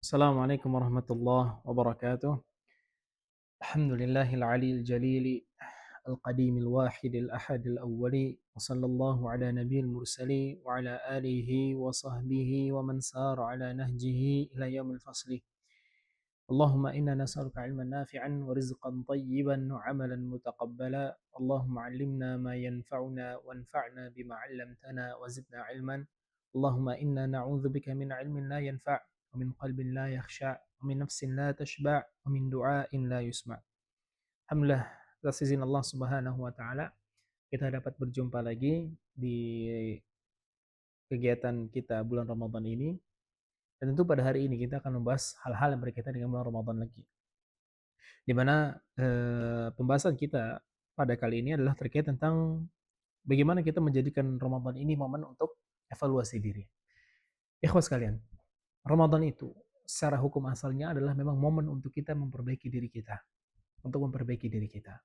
السلام عليكم ورحمة الله وبركاته. الحمد لله العلي الجليل القديم الواحد الأحد الأول، وصلى الله على نبي المرسلين وعلى آله وصحبه ومن سار على نهجه إلى يوم الفصل. اللهم إنا نسألك علما نافعا ورزقا طيبا وعملا متقبلا. اللهم علمنا ما ينفعنا وانفعنا بما علمتنا وزدنا علما. اللهم إنا نعوذ بك من علم لا ينفع ومن قلب لا يخشع ومن نفس لا تشبع ومن دعاء لا يسمع. Alhamdulillah, atas izin Allah Subhanahu wa taala kita dapat berjumpa lagi di kegiatan kita bulan Ramadan ini. Dan tentu pada hari ini kita akan membahas hal-hal yang berkaitan dengan bulan Ramadan lagi. Di mana pembahasan kita pada kali ini adalah terkait tentang bagaimana kita menjadikan Ramadan ini momen untuk evaluasi diri. Ikhwas sekalian, Ramadan itu secara hukum asalnya adalah memang momen untuk kita memperbaiki diri kita, untuk memperbaiki diri kita.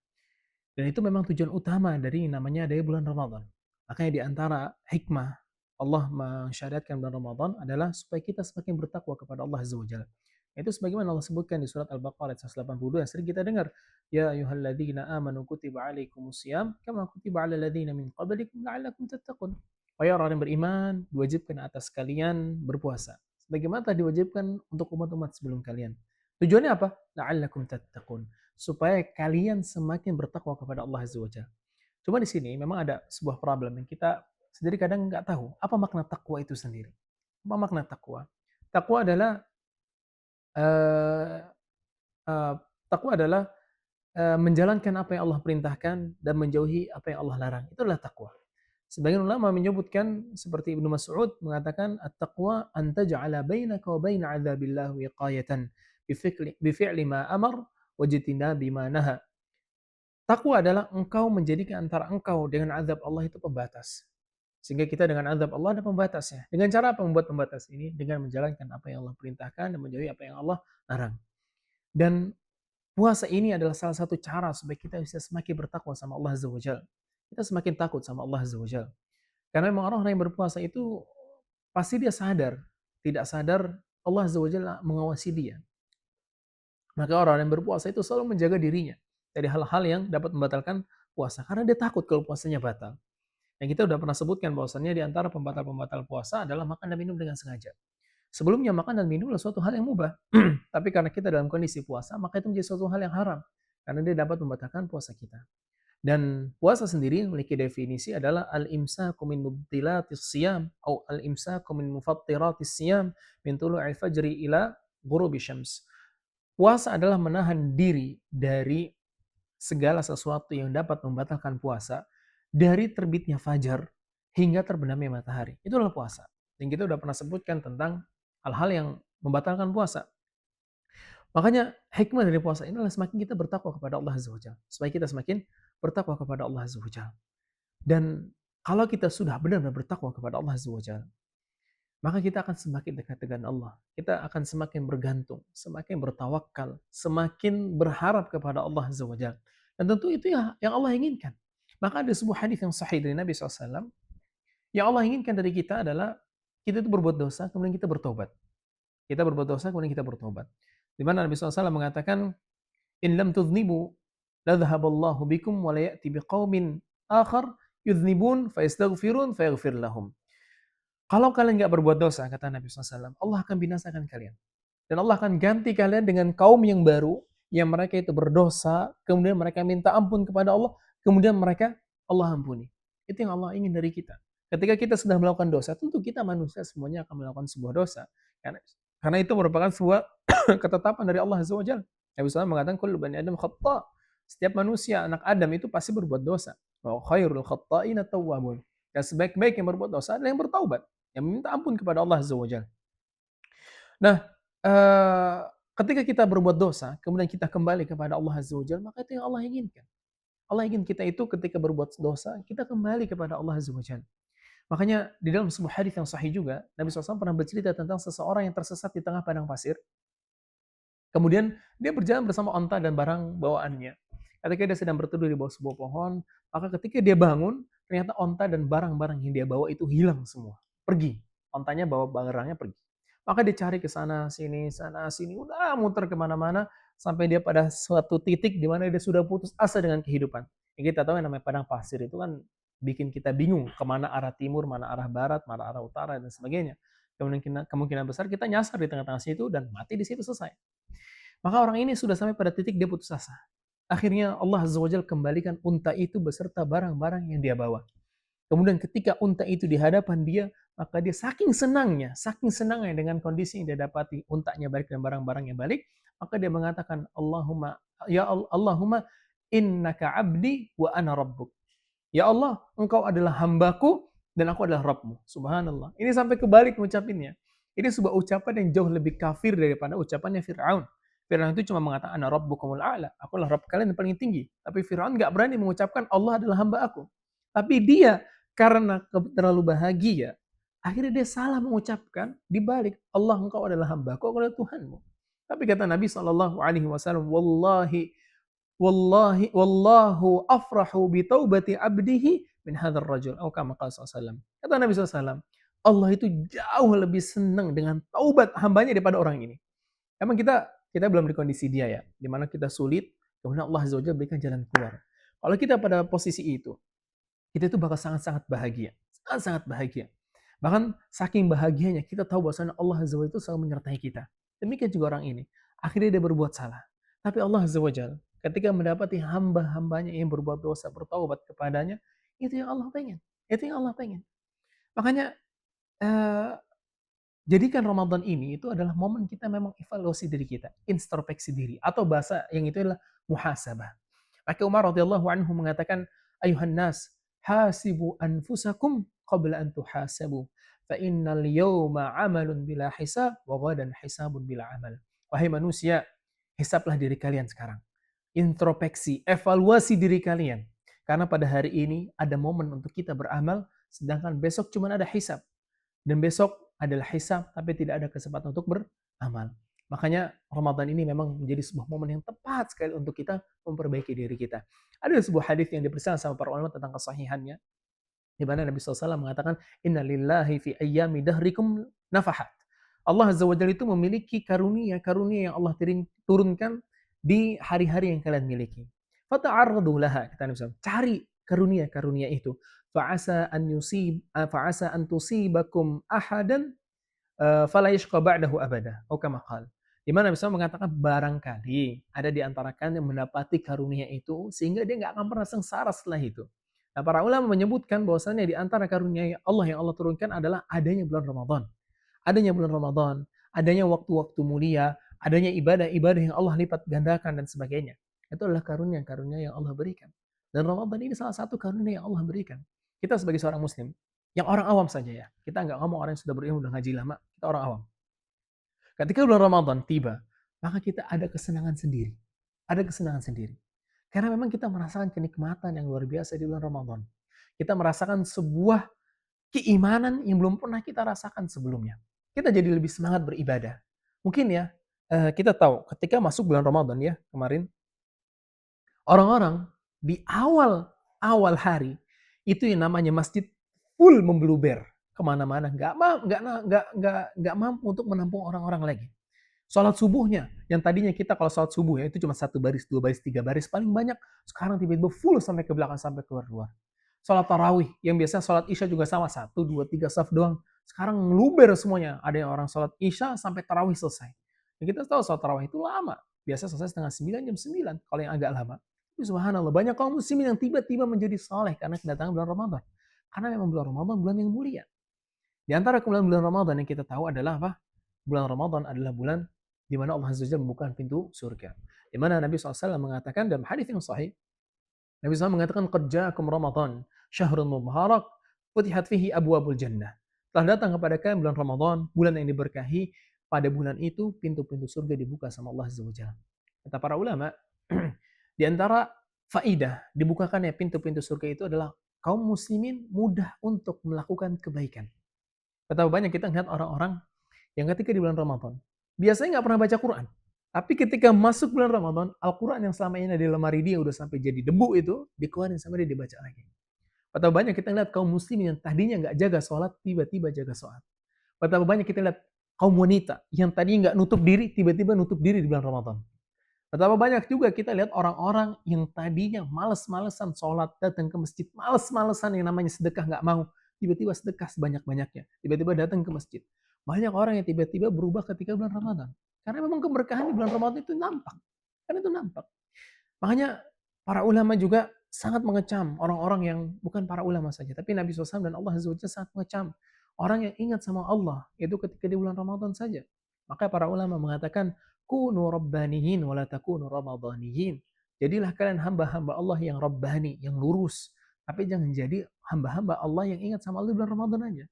Dan itu memang tujuan utama dari namanya dari bulan Ramadan. Makanya di antara hikmah Allah mensyariatkan bulan Ramadan adalah supaya kita semakin bertakwa kepada Allah Azza wa Jalla. Itu sebagaimana Allah sebutkan di surat Al-Baqarah 182 yang sering kita dengar, ya ayyuhalladzina amanu kutiba alaikumusiyam kama kutiba alal ladzina min qablikum la'allakum tattaqun. Wahai orang yang beriman, diwajibkan atas kalian berpuasa sebagaimana telah diwajibkan untuk umat-umat sebelum kalian. Tujuannya apa? La'allakum tattaqun, supaya kalian semakin bertakwa kepada Allah Azza wa Jalla. Cuma di sini memang ada sebuah problem yang kita sendiri kadang nggak tahu apa makna takwa itu sendiri. Apa makna takwa? Takwa adalah eh, eh, takwa adalah menjalankan apa yang Allah perintahkan dan menjauhi apa yang Allah larang. Itulah takwa. Sebagian ulama menyebutkan seperti Ibnu Mas'ud mengatakan at-taqwa an taj'ala bainaka wa baina 'adzabillah wiqayatan bifi'li ma amar wajtinabi ma naha. Takwa adalah engkau menjadikan antara engkau dengan azab Allah itu pembatas. Sehingga kita dengan azab Allah ada pembatasnya. Dengan cara apa membuat pembatas ini? Dengan menjalankan apa yang Allah perintahkan dan menjauhi apa yang Allah larang. Dan puasa ini adalah salah satu cara supaya kita bisa semakin bertakwa sama Allah Azza wa Jalla. Kita semakin takut sama Allah Azza wa Jalla. Karena memang orang yang berpuasa itu pasti dia sadar, tidak sadar Allah Azza wa Jalla mengawasi dia. Maka orang yang berpuasa itu selalu menjaga dirinya dari hal-hal yang dapat membatalkan puasa. Karena dia takut kalau puasanya batal. Yang kita udah pernah sebutkan bahwasannya di antara pembatal-pembatal puasa adalah makan dan minum dengan sengaja. Sebelumnya makan dan minum adalah suatu hal yang mubah. Tapi karena kita dalam kondisi puasa, maka itu menjadi suatu hal yang haram. Karena dia dapat membatalkan puasa kita. Dan puasa sendiri memiliki definisi adalah al-imsaku min mubtilatis siyam atau al-imsaku min mufattiratis siyam min tulu'il fajri ila ghurubi syams. Puasa adalah menahan diri dari segala sesuatu yang dapat membatalkan puasa dari terbitnya fajar hingga terbenamnya matahari. Itulah puasa. Dan kita udah pernah sebutkan tentang hal-hal yang membatalkan puasa. Makanya hikmah dari puasa ini adalah semakin kita bertakwa kepada Allah Azza wa Jalla. Supaya kita semakin bertakwa kepada Allah Azza wa Jalla. Dan kalau kita sudah benar-benar bertakwa kepada Allah Azza wa Jalla, maka kita akan semakin dekat dengan Allah. Kita akan semakin bergantung, semakin bertawakal, semakin berharap kepada Allah Azza wa Jalla. Dan tentu itu yang Allah inginkan. Maka ada sebuah hadis yang sahih dari Nabi SAW, yang Allah inginkan dari kita adalah kita itu berbuat dosa, kemudian kita bertobat. Kita berbuat dosa, kemudian kita bertobat. Di mana Nabi SAW mengatakan, in lam tudhnibu, la dhahaballahu bikum, wa la ya'ti biqaumin akhar, yudhnibun, fa yastaghfirun, fa yaghfir lahum. Kalau kalian nggak berbuat dosa, kata Nabi SAW, Allah akan binasakan kalian. Dan Allah akan ganti kalian dengan kaum yang baru, yang mereka itu berdosa, kemudian mereka minta ampun kepada Allah, kemudian mereka Allah ampuni. Itu yang Allah ingin dari kita. Ketika kita sudah melakukan dosa, tentu kita manusia semuanya akan melakukan sebuah dosa. Karena itu merupakan sebuah ketetapan dari Allah Azza wa Jalla. Nabi SAW mengatakan, kullu bani Adam khata'. Setiap manusia, anak Adam itu pasti berbuat dosa. Wa khairul khatta'ina tawwabun. Dan sebaik-baik yang berbuat dosa adalah yang bertaubat, yang meminta ampun kepada Allah Azza wa Jalla. Nah, ketika kita berbuat dosa, kemudian kita kembali kepada Allah Azza wa Jalla, maka itu yang Allah inginkan. Allah ingin kita itu ketika berbuat dosa, kita kembali kepada Allah Azza wa Jalla. Makanya di dalam sebuah hadis yang sahih juga, Nabi SAW pernah bercerita tentang seseorang yang tersesat di tengah padang pasir. Kemudian dia berjalan bersama onta dan barang bawaannya. Ketika dia sedang berteduh di bawah sebuah pohon, maka ketika dia bangun, ternyata onta dan barang-barang yang dia bawa itu hilang semua. Pergi. Ontanya bawa barangnya pergi. Maka dia cari ke sana, sini, udah muter kemana-mana, sampai dia pada suatu titik di mana dia sudah putus asa dengan kehidupan. Yang kita tahu yang namanya padang pasir itu kan bikin kita bingung kemana arah timur, mana arah barat, mana arah utara, dan sebagainya. Kemungkinan besar kita nyasar di tengah-tengah situ dan mati di situ selesai. Maka orang ini sudah sampai pada titik dia putus asa. Akhirnya Allah Azza wa Jalla kembalikan unta itu beserta barang-barang yang dia bawa. Kemudian ketika unta itu di hadapan dia, maka dia saking senangnya dengan kondisi yang dia dapati, untanya balik dan barang-barangnya balik, maka dia mengatakan, Allahumma innaka abdi wa ana rabbuk. Ya Allah, engkau adalah hambaku dan aku adalah Rabbmu. Subhanallah. Ini sampai kebalik mengucapinnya. Ini sebuah ucapan yang jauh lebih kafir daripada ucapannya Fir'aun. Fir'aun itu cuma mengatakan, ana rabbukumul a'la. Aku adalah Rabb kalian yang paling tinggi. Tapi Fir'aun nggak berani mengucapkan Allah adalah hamba aku. Tapi dia karena terlalu bahagia, akhirnya dia salah mengucapkan di balik Allah engkau adalah hambaku, aku adalah Tuhanmu. Tapi kata Nabi SAW, wallahu afrahu bi taubati abdihi min hadzal rajul atau kama qala sallallahu. Kata Nabi SAW, Allah itu jauh lebih senang dengan taubat hambanya daripada orang ini. Emang kita belum di kondisi dia ya, di mana kita sulit, kemudian Allah Azza wa Jalla berikan jalan keluar. Kalau kita pada posisi itu, kita itu bakal sangat-sangat bahagia, sangat-sangat bahagia. Bahkan saking bahagianya kita tahu bahwasanya Allah Azza wa Jalla itu selalu menyertai kita. Demikian juga orang ini. Akhirnya dia berbuat salah. Tapi Allah Azza wa Jalla ketika mendapati hamba-hambanya yang berbuat dosa bertaubat kepadanya, itu yang Allah pengen. Itu yang Allah pengen. Makanya eh, jadikan Ramadan ini itu adalah momen kita memang evaluasi diri kita, introspeksi diri, atau bahasa yang itu adalah muhasabah. Maka Umar radhiyallahu anhu mengatakan, ayuhan nas, hasibu anfusakum qabla an tuhasabu. Fa innal yawma amalun bila hisab wa ghadan hisabun bila amal. Wahai manusia, hisablah diri kalian sekarang. Introspeksi, evaluasi diri kalian. Karena pada hari ini ada momen untuk kita beramal, sedangkan besok cuma ada hisab. Dan besok adalah hisab, tapi tidak ada kesempatan untuk beramal. Makanya Ramadan ini memang menjadi sebuah momen yang tepat sekali untuk kita memperbaiki diri kita. Ada sebuah hadis yang dipercaya sama para ulama tentang kesahihannya, di mana Nabi SAW mengatakan, Inna lillahi fi ayyami dahrikum nafahat. Allah Azza wa Jalla itu memiliki karunia yang Allah turunkan di hari-hari yang kalian miliki. Fata'arradu laha, kata Nabi SAW. Cari karunia itu. Fa'asa an tusibakum ahadan fala yashqa ba'dahu abada. Atau kama qala. Di mana Nabi SAW mengatakan barangkali ada di antara kalian yang mendapati karunia itu sehingga dia nggak akan pernah sengsara setelah itu. Nah, para ulama menyebutkan bahwasanya di antara karunia Allah yang Allah turunkan adalah adanya bulan Ramadan. Adanya bulan Ramadan, adanya waktu-waktu mulia, adanya ibadah-ibadah yang Allah lipat gandakan dan sebagainya. Itu adalah karunia-karunia yang Allah berikan. Dan Ramadan ini salah satu karunia yang Allah berikan. Kita sebagai seorang muslim, yang orang awam saja ya, kita nggak ngomong orang yang sudah berilmu, udah ngaji lama, kita orang awam. Ketika bulan Ramadan tiba, maka kita ada kesenangan sendiri. Ada kesenangan sendiri. Karena memang kita merasakan kenikmatan yang luar biasa di bulan Ramadan. Kita merasakan sebuah keimanan yang belum pernah kita rasakan sebelumnya. Kita jadi lebih semangat beribadah. Mungkin ya, kita tahu ketika masuk bulan Ramadan ya, kemarin, orang-orang di awal hari, itu yang namanya masjid full membluber kemana-mana, nggak mampu untuk menampung orang-orang lagi. Sholat subuhnya, yang tadinya kita kalau sholat subuh ya itu cuma 1 baris, 2 baris, 3 baris paling banyak, sekarang tiba-tiba full sampai ke belakang, sampai keluar-luar. Sholat tarawih, yang biasa sholat isya juga sama, 1, 2, 3 saf doang. Sekarang ngeluber semuanya, ada yang orang sholat isya sampai tarawih selesai. Dan kita tahu sholat tarawih itu lama, biasa selesai setengah 9, jam 9, kalau yang agak lama. Tapi subhanallah, banyak kaum muslimin yang tiba-tiba menjadi soleh karena kedatangan bulan Ramadan. Karena memang bulan Ramadan bulan yang mulia. Di antara bulan Ramadan yang kita tahu adalah apa? Bulan Ramadan adalah bulan di mana Allah Azza wa Jalla membuka pintu surga. Di mana Nabi SAW mengatakan dalam hadis yang sahih, Nabi SAW mengatakan, "Qad ja'akum Ramadan, syahrun mubarak, futihat fihi abwabul jannah." Telah datang kepada kalian bulan Ramadan, bulan yang diberkahi. Pada bulan itu pintu-pintu surga dibuka sama Allah Azza wa Jalla. Kata para ulama, di antara faidah dibukakannya pintu-pintu surga itu adalah kaum muslimin mudah untuk melakukan kebaikan. Betapa banyak kita lihat orang-orang yang ketika di bulan Ramadan, biasanya nggak pernah baca Quran. Tapi ketika masuk bulan Ramadan, Al-Quran yang selama ini ada di lemari dia udah sampai jadi debu itu, dikeluarin sampai dia dibaca lagi. Betapa banyak kita lihat kaum muslimin yang tadinya nggak jaga sholat, tiba-tiba jaga sholat. Betapa banyak kita lihat kaum wanita yang tadinya nggak nutup diri, tiba-tiba nutup diri di bulan Ramadan. Betapa banyak juga kita lihat orang-orang yang tadinya males-malesan sholat, datang ke masjid, males-malesan yang namanya sedekah nggak mau, tiba-tiba sedekah sebanyak-banyaknya, tiba-tiba datang ke masjid. Banyak orang yang tiba-tiba berubah ketika bulan Ramadan. Karena memang keberkahan di bulan Ramadan itu nampak. Kan itu nampak. Makanya para ulama juga sangat mengecam orang-orang yang bukan para ulama saja, tapi Nabi SAW dan Allah Azza wa Jalla sangat mengecam orang yang ingat sama Allah itu ketika di bulan Ramadan saja. Maka para ulama mengatakan kunu rabbaniyin wa la takunu ramadhaniyin. Jadilah kalian hamba-hamba Allah yang rabbani, yang lurus. Tapi jangan jadi hamba-hamba Allah yang ingat sama Allah di bulan Ramadan aja.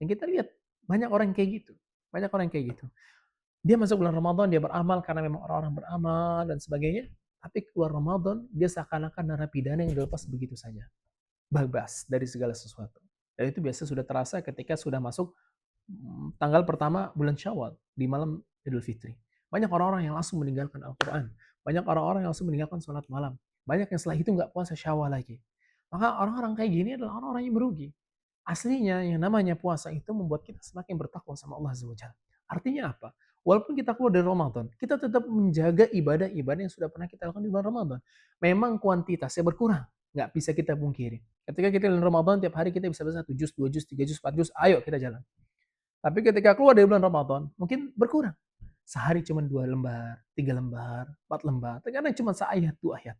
Yang kita lihat banyak orang kayak gitu. Banyak orang kayak gitu. Dia masuk bulan Ramadan, dia beramal karena memang orang-orang beramal dan sebagainya. Tapi keluar Ramadan, dia seakan-akan narapidana yang dilepas begitu saja. Bebas dari segala sesuatu. Dan itu biasa sudah terasa ketika sudah masuk tanggal pertama bulan Syawal, di malam Idul Fitri. Banyak orang-orang yang langsung meninggalkan Al-Quran. Banyak orang-orang yang langsung meninggalkan sholat malam. Banyak yang setelah itu nggak puasa Syawal lagi. Maka orang-orang kayak gini adalah orang-orang yang merugi. Aslinya yang namanya puasa itu membuat kita semakin bertakwa sama Allah Azza wa Jalla. Artinya apa? Walaupun kita keluar dari Ramadan, kita tetap menjaga ibadah-ibadah yang sudah pernah kita lakukan di bulan Ramadan. Memang kuantitasnya berkurang, nggak bisa kita pungkiri. Ketika kita di Ramadan, tiap hari kita bisa baca 1 juz, 2 juz, 3 juz, 4 juz, ayo kita jalan. Tapi ketika keluar dari bulan Ramadan, mungkin berkurang. Sehari cuma 2 lembar, 3 lembar, 4 lembar, terkadang cuma seayat, 2 ayat.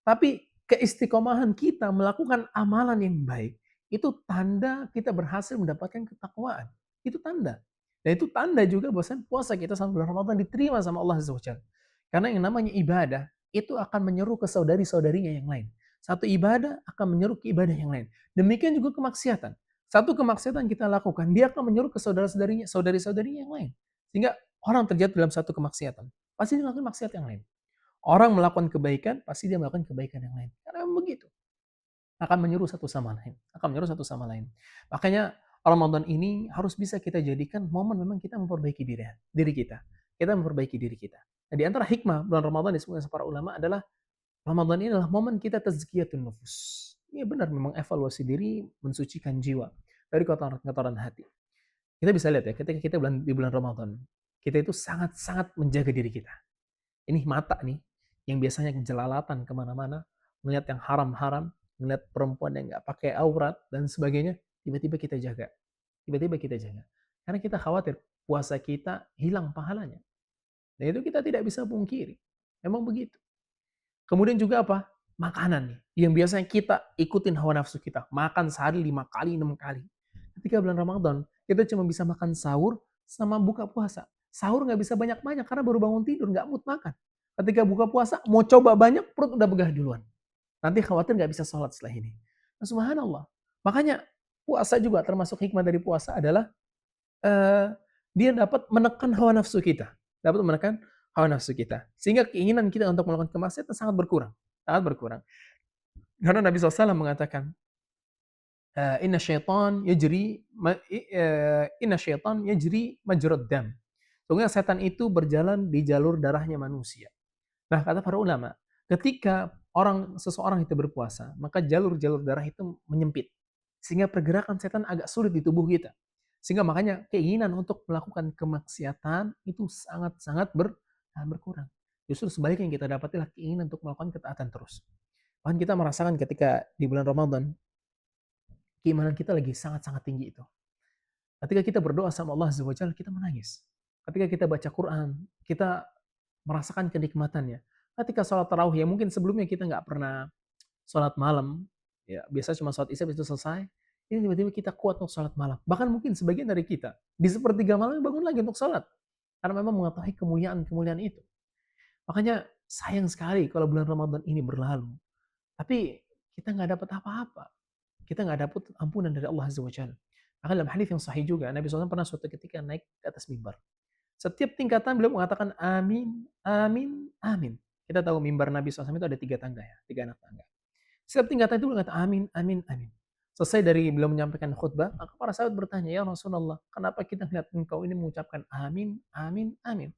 Tapi keistiqomahan kita melakukan amalan yang baik, itu tanda kita berhasil mendapatkan ketakwaan. Itu tanda. Dan itu tanda juga bahwa puasa kita sama bulan Ramadan diterima sama Allah Azza wa Jalla. Karena yang namanya ibadah, itu akan menyeru ke saudari-saudarinya yang lain. Satu ibadah akan menyeru ke ibadah yang lain. Demikian juga kemaksiatan. Satu kemaksiatan kita lakukan, dia akan menyeru ke saudara-saudarinya, saudari-saudarinya yang lain. Sehingga orang terjatuh dalam satu kemaksiatan, pasti dia melakukan maksiat yang lain. Orang melakukan kebaikan, pasti dia melakukan kebaikan yang lain. Karena memang begitu. Akan menyuruh satu sama lain. Akan menyuruh satu sama lain. Makanya Ramadan ini harus bisa kita jadikan momen memang kita memperbaiki diri kita. Kita memperbaiki diri kita. Nah, di antara hikmah bulan Ramadan disebutkan para ulama adalah Ramadan ini adalah momen kita tazkiyatun nufus. Ini benar memang evaluasi diri, mensucikan jiwa dari kotoran-kotoran hati. Kita bisa lihat ya, ketika kita di bulan Ramadan, kita itu sangat-sangat menjaga diri kita. Ini mata nih, yang biasanya jelalatan kemana-mana, melihat yang haram-haram, melihat perempuan yang nggak pakai aurat, dan sebagainya, tiba-tiba kita jaga. Tiba-tiba kita jaga. Karena kita khawatir puasa kita hilang pahalanya. Dan itu kita tidak bisa pungkiri. Memang begitu. Kemudian juga apa? Makanan nih. Yang biasanya kita ikutin hawa nafsu kita. Makan sehari 5 kali, 6 kali. Ketika bulan Ramadan, kita cuma bisa makan sahur sama buka puasa. Sahur nggak bisa banyak-banyak karena baru bangun tidur, nggak mood makan. Ketika buka puasa, mau coba banyak, perut udah begah duluan. Nanti khawatir nggak bisa sholat setelah ini. Nah, subhanallah. Makanya puasa juga termasuk hikmah dari puasa adalah dia dapat menekan hawa nafsu kita. Dapat menekan hawa nafsu kita. Sehingga keinginan kita untuk melakukan kemaksiatan sangat berkurang. Sangat berkurang. Karena Nabi SAW mengatakan, inna syaitan yajri majrad dam. Sungguh setan itu berjalan di jalur darahnya manusia. Nah, kata para ulama, ketika seseorang itu berpuasa, maka jalur-jalur darah itu menyempit. Sehingga pergerakan setan agak sulit di tubuh kita. Sehingga makanya keinginan untuk melakukan kemaksiatan itu sangat-sangat berkurang. Justru sebaliknya yang kita dapatilah keinginan untuk melakukan ketaatan terus. Bahkan kita merasakan ketika di bulan Ramadan, keimanan kita lagi sangat-sangat tinggi itu. Ketika kita berdoa sama Allah Azza wa Jalla, kita menangis. Ketika kita baca Quran, kita merasakan kenikmatannya. Ketika sholat tarawih, ya mungkin sebelumnya kita nggak pernah sholat malam, ya biasa cuma sholat isya itu selesai, ini tiba-tiba kita kuat untuk sholat malam. Bahkan mungkin sebagian dari kita, di sepertiga malam bangun lagi untuk sholat. Karena memang mengetahui kemuliaan-kemuliaan itu. Makanya sayang sekali kalau bulan Ramadan ini berlalu. Tapi kita nggak dapat apa-apa. Kita nggak dapat ampunan dari Allah Azza wa Jalla. Maka dalam hadis yang sahih juga, Nabi SAW pernah suatu ketika naik ke atas mimbar. Setiap tingkatan beliau mengatakan amin, amin, amin. Kita tahu mimbar Nabi SAW itu ada 3 tangga ya, 3 anak tangga. Setiap tingkatan itu beliau mengatakan amin, amin, amin. Selesai dari beliau menyampaikan khutbah, maka para sahabat bertanya, ya Rasulullah, kenapa kita melihat engkau ini mengucapkan amin, amin, amin.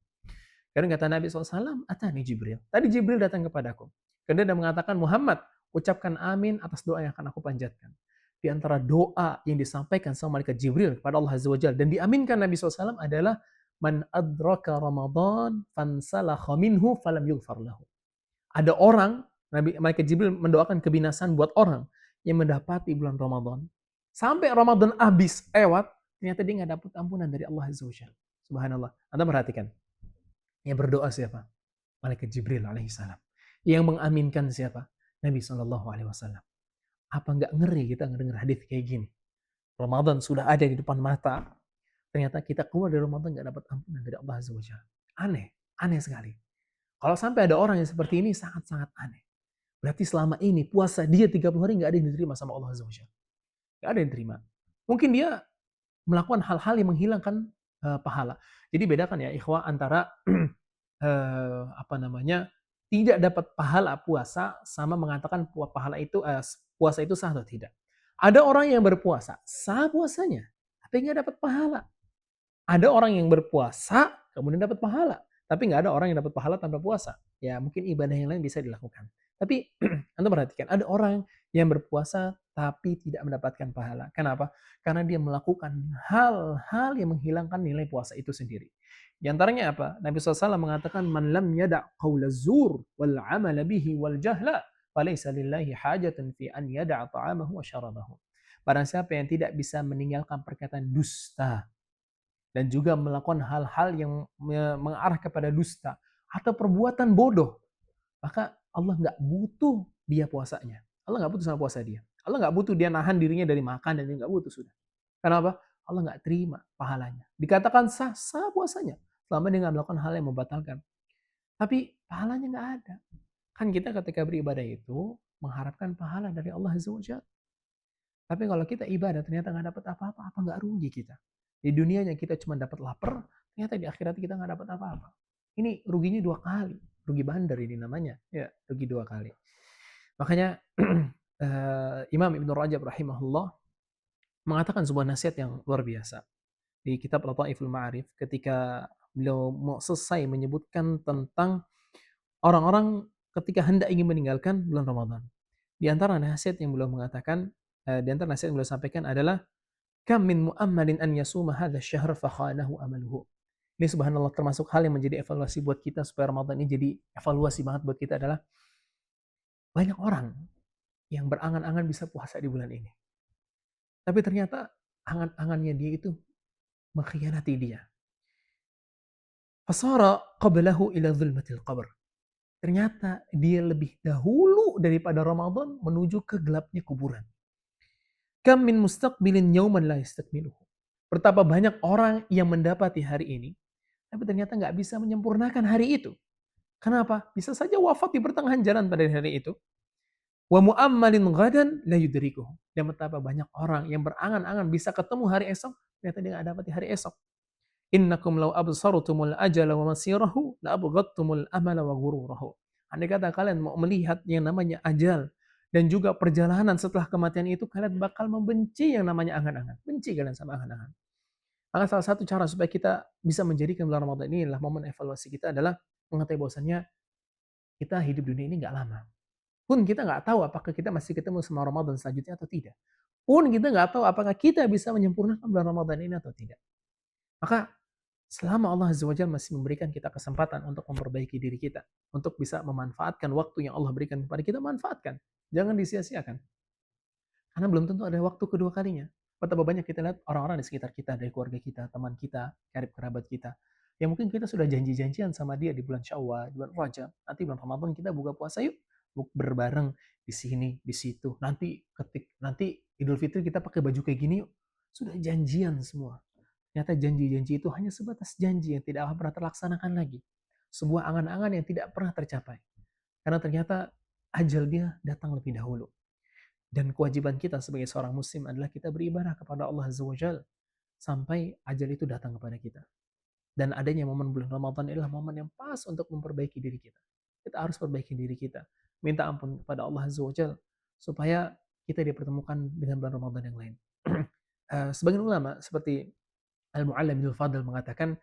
Karena kata Nabi SAW, atani Jibril. Tadi Jibril datang kepadaku. Kemudian dia mengatakan, Muhammad, ucapkan amin atas doa yang akan aku panjatkan. Di antara doa yang disampaikan sama malaikat Jibril kepada Allah Azza wa Jalla dan diaminkan Nabi SAW adalah man adraka Ramadan fansalakha minhu falam yughfar lahu. Ada orang, Malaikat Jibril mendoakan kebinasaan buat orang yang mendapati bulan Ramadan. Sampai Ramadan habis, lewat, ternyata dia nggak dapat ampunan dari Allah Azza wa Jalla. Subhanallah. Anda perhatikan. Yang berdoa siapa? Malaikat Jibril alaihissalam. Yang mengaminkan siapa? Nabi Shallallahu alaihi wasallam. Apa nggak ngeri kita ngedenger hadis kayak gini? Ramadan sudah ada di depan mata. Ternyata kita keluar dari Ramadan nggak dapat ampunan dari Allah Azza wa Jalla. Aneh, aneh sekali. Kalau sampai ada orang yang seperti ini, sangat-sangat aneh. Berarti selama ini puasa dia 30 hari nggak ada yang diterima sama Allah Azza wa Jalla. Nggak ada yang diterima. Mungkin dia melakukan hal-hal yang menghilangkan pahala. Jadi bedakan ya ikhwah antara tidak dapat pahala puasa sama mengatakan puasa itu sah atau tidak. Ada orang yang berpuasa, sah puasanya, tapi nggak dapat pahala. Ada orang yang berpuasa, kemudian dapat pahala. Tapi nggak ada orang yang dapat pahala tanpa puasa. Ya mungkin ibadah yang lain bisa dilakukan. Tapi Anda perhatikan, ada orang yang berpuasa tapi tidak mendapatkan pahala. Kenapa? Karena dia melakukan hal-hal yang menghilangkan nilai puasa itu sendiri. Di antaranya apa? Nabi SAW mengatakan, Man lam yada' qawla zur wal amala bihi wal jahla, falaysa lillahi hajatun fi an yada'a ta'amahu wa syarabahu. Barang siapa yang tidak bisa meninggalkan perkataan dusta, dan juga melakukan hal-hal yang mengarah kepada dusta atau perbuatan bodoh, maka Allah nggak butuh dia puasanya. Allah nggak butuh sama puasa dia. Allah nggak butuh dia nahan dirinya dari makan dan dia nggak butuh sudah. Kenapa? Allah nggak terima pahalanya. Dikatakan sah, sah puasanya. Selama dia nggak melakukan hal yang membatalkan. Tapi pahalanya nggak ada. Kan kita ketika beribadah itu mengharapkan pahala dari Allah Azza wa Jalla. Tapi kalau kita ibadah ternyata nggak dapat apa-apa, apa nggak rugi kita? Di dunianya kita cuma dapat lapar, ternyata di akhirat kita nggak dapat apa-apa. Ini ruginya 2 kali. Rugi bandar ini namanya. Ya, rugi 2 kali. Makanya Imam Ibn Rajab rahimahullah mengatakan sebuah nasihat yang luar biasa. Di kitab Lataiful Ma'arif ketika beliau mau selesai menyebutkan tentang orang-orang ketika hendak ingin meninggalkan bulan Ramadan. Di antara nasihat yang beliau mengatakan, di antara nasihat yang beliau sampaikan adalah kam min mu'ammalin an yasuma hadha syahr fa khanahu amaluhu. Ini subhanallah termasuk hal yang menjadi evaluasi buat kita supaya Ramadan ini jadi evaluasi banget buat kita adalah banyak orang yang berangan-angan bisa puasa di bulan ini. Tapi ternyata angan-angannya dia itu mengkhianati dia. Fasara qablahu ila zulmatil qabr. Ternyata dia lebih dahulu daripada Ramadan menuju ke gelapnya kuburan. Kam min mustaqbilin yauman la yastakmiluhu. Betapa banyak orang yang mendapati hari ini, tapi ternyata nggak bisa menyempurnakan hari itu. Kenapa? Bisa saja wafat di pertengahan jalan pada hari itu. Wa mu'ammalin ghadan la yudrikuhu. Dan betapa banyak orang yang berangan-angan bisa ketemu hari esok, ternyata dia nggak dapat di hari esok. Innakum law absartumul ajala wa masirahu la abghadtumul amala wa ghururahu. Andai kata kalian mau melihat yang namanya ajal dan juga perjalanan setelah kematian itu, kalian bakal membenci yang namanya angan-angan. Benci kalian sama angan-angan. Maka salah satu cara supaya kita bisa menjadikan bulan Ramadan ini adalah momen evaluasi kita adalah mengetahui bahwasannya kita hidup dunia ini nggak lama. Pun kita nggak tahu apakah kita masih ketemu sama Ramadan selanjutnya atau tidak. Pun kita nggak tahu apakah kita bisa menyempurnakan bulan Ramadan ini atau tidak. Maka selama Allah Azza wa Jalla masih memberikan kita kesempatan untuk memperbaiki diri kita, untuk bisa memanfaatkan waktu yang Allah berikan kepada kita, manfaatkan. Jangan disia-siakan. Karena belum tentu ada waktu kedua kalinya. Betapa banyak kita lihat orang-orang di sekitar kita, dari keluarga kita, teman kita, karib kerabat kita, yang mungkin kita sudah janji-janjian sama dia di bulan Syawal, di bulan Rajab, nanti bulan Ramadan kita buka puasa yuk, berbareng di sini, di situ. Nanti Idul Fitri kita pakai baju kayak gini yuk. Sudah janjian semua. Ternyata janji-janji itu hanya sebatas janji yang tidak akan pernah terlaksanakan lagi. Sebuah angan-angan yang tidak pernah tercapai. Karena ternyata ajal dia datang lebih dahulu. Dan kewajiban kita sebagai seorang muslim adalah kita beribadah kepada Allah Azza wa Jalla sampai ajal itu datang kepada kita. Dan adanya momen bulan Ramadan adalah momen yang pas untuk memperbaiki diri kita. Kita harus perbaiki diri kita. Minta ampun kepada Allah Azza wa Jalla supaya kita dipertemukan dengan bulan Ramadan yang lain. Sebagian ulama seperti Al-Mu'alla bin Al-Fadl mengatakan,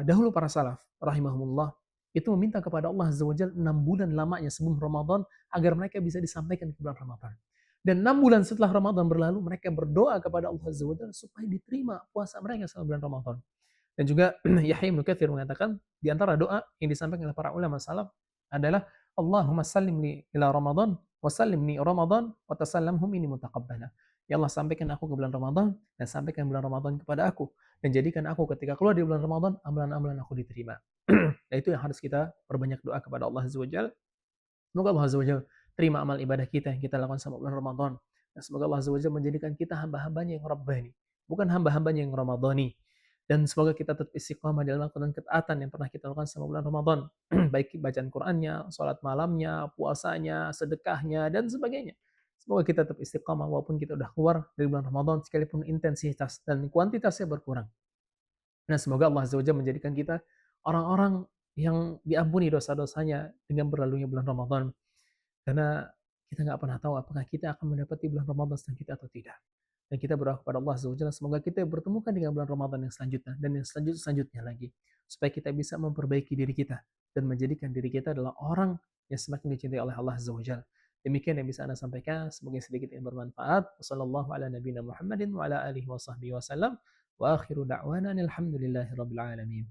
dahulu para salaf, rahimahumullah, itu meminta kepada Allah Azza wa Jalla 6 bulan lamanya sebelum Ramadan, agar mereka bisa disampaikan ke bulan Ramadan. Dan 6 bulan setelah Ramadan berlalu, mereka berdoa kepada Allah Azza wa Jalla supaya diterima puasa mereka selama bulan Ramadan. Dan juga Yahya bin Katsir mengatakan di antara doa yang disampaikan oleh para ulama salaf adalah Allahumma sallimni ila Ramadan wa sallimni Ramadan wa tasallamhum ini mutaqabbala. Ya Allah, sampaikan aku ke bulan Ramadan dan sampaikan bulan Ramadan kepada aku dan jadikan aku ketika keluar di bulan Ramadan amalan-amalan aku diterima. Nah, itu yang harus kita perbanyak doa kepada Allah Azza wa Jalla. Semoga Allah Azza wa Jalla terima amal ibadah kita yang kita lakukan selama bulan Ramadan. Dan semoga Allah Azza wa Jalla menjadikan kita hamba-hambanya yang Rabbani, bukan hamba-hambanya yang Ramadhani. Dan semoga kita tetap istiqamah dalam melakukan ketaatan yang pernah kita lakukan selama bulan Ramadan. Baik bacaan Qur'annya, sholat malamnya, puasanya, sedekahnya, dan sebagainya. Semoga kita tetap istiqamah walaupun kita udah keluar dari bulan Ramadan, sekalipun intensitas dan kuantitasnya berkurang. Nah, semoga Allah Azza wa Jalla menjadikan kita orang-orang yang diampuni dosa-dosanya dengan berlalunya bulan Ramadan. Karena kita nggak pernah tahu apakah kita akan mendapati bulan Ramadan setelah kita atau tidak. Dan kita berdoa kepada Allah Azza wa Jalla, semoga kita bertemukan dengan bulan Ramadan yang selanjutnya dan yang selanjutnya lagi. Supaya kita bisa memperbaiki diri kita dan menjadikan diri kita adalah orang yang semakin dicintai oleh Allah Azza wa Jalla. Demikian yang bisa Anda sampaikan, semoga sedikit yang bermanfaat. Wassallallahu ala nabiyina Muhammadin wa ala alihi wa sahbihi wasallam. Wa akhiru da'wana alhamdulillahi rabbil alamin.